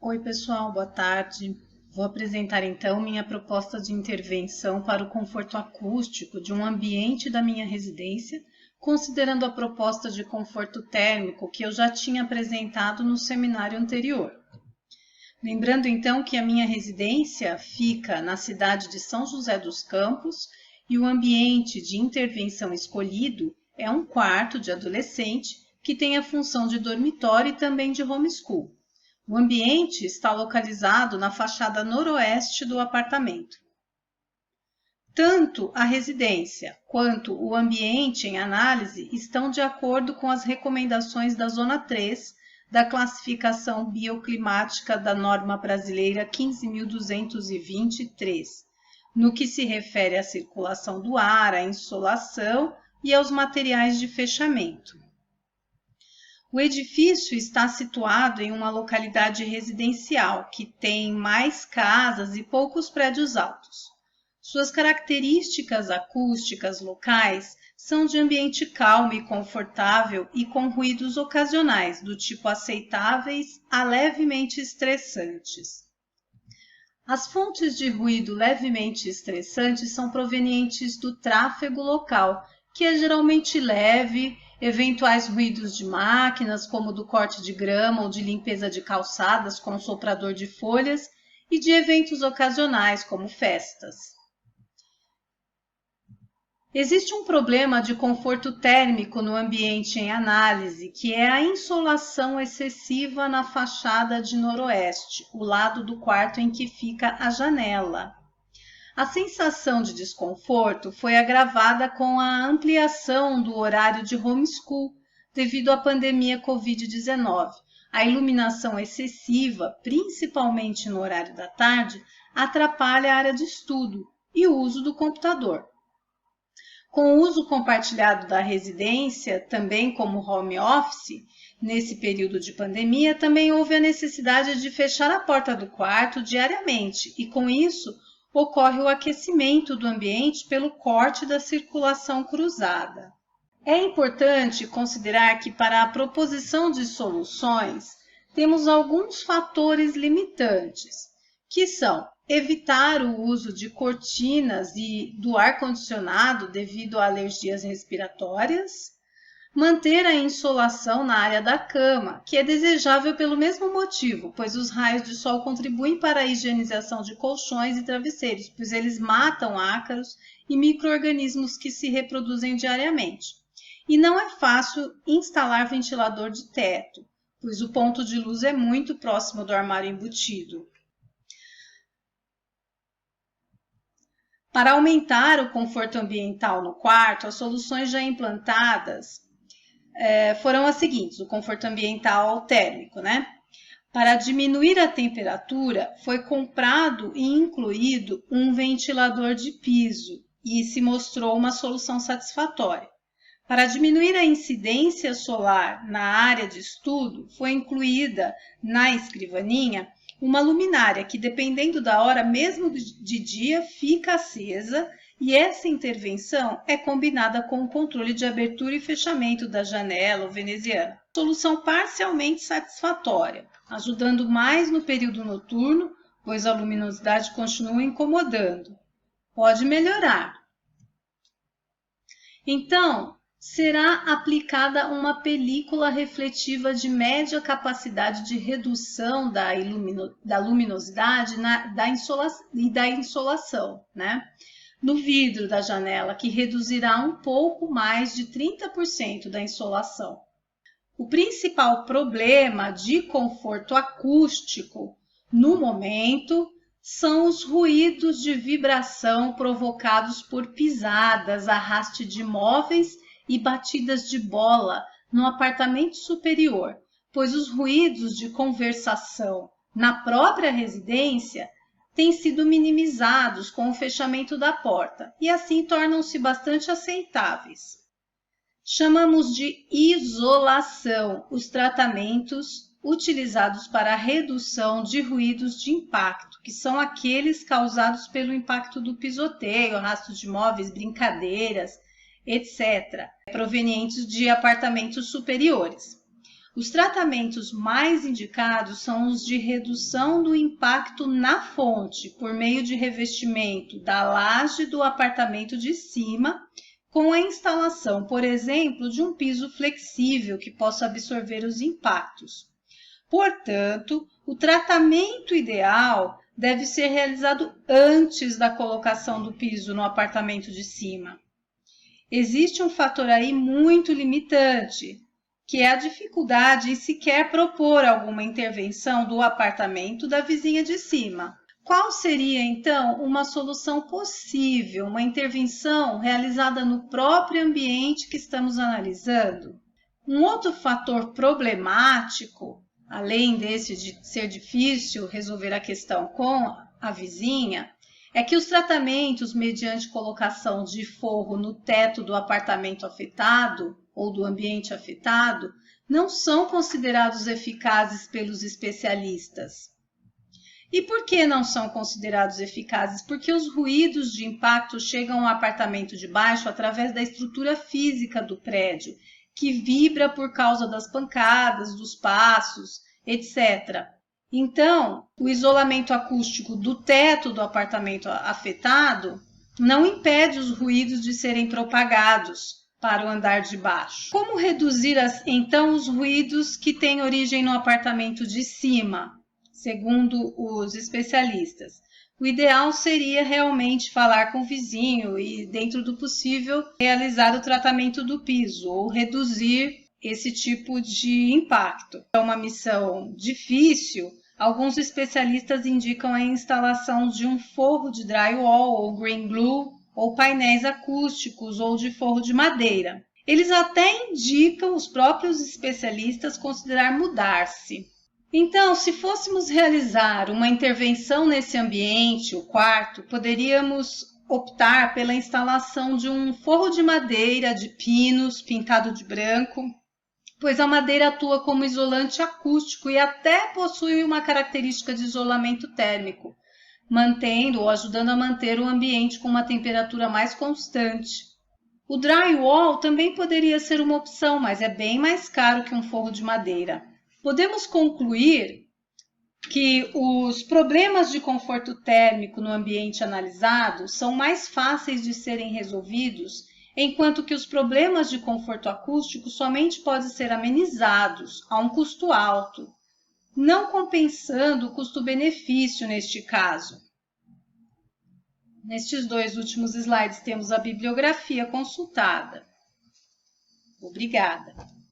Oi, pessoal, boa tarde. Vou apresentar então minha proposta de intervenção para o conforto acústico de um ambiente da minha residência, considerando a proposta de conforto térmico que eu já tinha apresentado no seminário anterior. Lembrando então que a minha residência fica na cidade de São José dos Campos e o ambiente de intervenção escolhido é um quarto de adolescente que tem a função de dormitório e também de homeschool. O ambiente está localizado na fachada noroeste do apartamento. Tanto a residência quanto o ambiente em análise estão de acordo com as recomendações da Zona 3 da classificação bioclimática da norma brasileira 15.223, no que se refere à circulação do ar, à insolação e aos materiais de fechamento. O edifício está situado em uma localidade residencial que tem mais casas e poucos prédios altos. Suas características acústicas locais são de ambiente calmo e confortável e com ruídos ocasionais, do tipo aceitáveis a levemente estressantes. As fontes de ruído levemente estressantes são provenientes do tráfego local, que é geralmente leve, eventuais ruídos de máquinas, como do corte de grama ou de limpeza de calçadas com soprador de folhas, e de eventos ocasionais, como festas. Existe um problema de conforto térmico no ambiente em análise, que é a insolação excessiva na fachada de noroeste, o lado do quarto em que fica a janela. A sensação de desconforto foi agravada com a ampliação do horário de homeschool devido à pandemia Covid-19. A iluminação excessiva, principalmente no horário da tarde, atrapalha a área de estudo e o uso do computador. Com o uso compartilhado da residência, também como home office, nesse período de pandemia, também houve a necessidade de fechar a porta do quarto diariamente e, com isso, ocorre o aquecimento do ambiente pelo corte da circulação cruzada. É importante considerar que, para a proposição de soluções, temos alguns fatores limitantes, que são evitar o uso de cortinas e do ar-condicionado devido a alergias respiratórias, manter a insolação na área da cama, que é desejável pelo mesmo motivo, pois os raios de sol contribuem para a higienização de colchões e travesseiros, pois eles matam ácaros e micro-organismos que se reproduzem diariamente. E não é fácil instalar ventilador de teto, pois o ponto de luz é muito próximo do armário embutido. Para aumentar o conforto ambiental no quarto, as soluções já implantadas foram as seguintes: o conforto ambiental térmico, né? Para diminuir a temperatura, foi comprado e incluído um ventilador de piso e se mostrou uma solução satisfatória. Para diminuir a incidência solar na área de estudo, foi incluída na escrivaninha uma luminária que, dependendo da hora, mesmo de dia, fica acesa, e essa intervenção é combinada com o controle de abertura e fechamento da janela ou veneziana. Solução parcialmente satisfatória, ajudando mais no período noturno, pois a luminosidade continua incomodando. Pode melhorar. Então, será aplicada uma película refletiva de média capacidade de redução da luminosidade e da insolação, né? No vidro da janela, que reduzirá um pouco mais de 30% da insolação. O principal problema de conforto acústico no momento são os ruídos de vibração provocados por pisadas, arraste de móveis e batidas de bola no apartamento superior, pois os ruídos de conversação na própria residência têm sido minimizados com o fechamento da porta e assim tornam-se bastante aceitáveis. Chamamos de isolação os tratamentos utilizados para a redução de ruídos de impacto, que são aqueles causados pelo impacto do pisoteio, arrastos de móveis, brincadeiras, etc., provenientes de apartamentos superiores. Os tratamentos mais indicados são os de redução do impacto na fonte, por meio de revestimento da laje do apartamento de cima, com a instalação, por exemplo, de um piso flexível que possa absorver os impactos. Portanto, o tratamento ideal deve ser realizado antes da colocação do piso no apartamento de cima. Existe um fator aí muito limitante, que é a dificuldade em sequer propor alguma intervenção do apartamento da vizinha de cima. Qual seria, então, uma solução possível, uma intervenção realizada no próprio ambiente que estamos analisando? Um outro fator problemático, além desse de ser difícil resolver a questão com a vizinha, é que os tratamentos mediante colocação de forro no teto do apartamento afetado ou do ambiente afetado não são considerados eficazes pelos especialistas. E por que não são considerados eficazes? Porque os ruídos de impacto chegam ao apartamento de baixo através da estrutura física do prédio, que vibra por causa das pancadas, dos passos, etc. Então, o isolamento acústico do teto do apartamento afetado não impede os ruídos de serem propagados para o andar de baixo. Como reduzir, então, os ruídos que têm origem no apartamento de cima, segundo os especialistas? O ideal seria realmente falar com o vizinho e, dentro do possível, realizar o tratamento do piso ou reduzir esse tipo de impacto. É uma missão difícil. Alguns especialistas indicam a instalação de um forro de drywall ou green glue ou painéis acústicos ou de forro de madeira. Eles até indicam, os próprios especialistas, considerar mudar-se. Então, se fôssemos realizar uma intervenção nesse ambiente, o quarto, poderíamos optar pela instalação de um forro de madeira de pinos pintado de branco, pois a madeira atua como isolante acústico e até possui uma característica de isolamento térmico, mantendo ou ajudando a manter o ambiente com uma temperatura mais constante. O drywall também poderia ser uma opção, mas é bem mais caro que um forro de madeira. Podemos concluir que os problemas de conforto térmico no ambiente analisado são mais fáceis de serem resolvidos, enquanto que os problemas de conforto acústico somente podem ser amenizados a um custo alto, não compensando o custo-benefício neste caso. Nestes dois últimos slides temos a bibliografia consultada. Obrigada.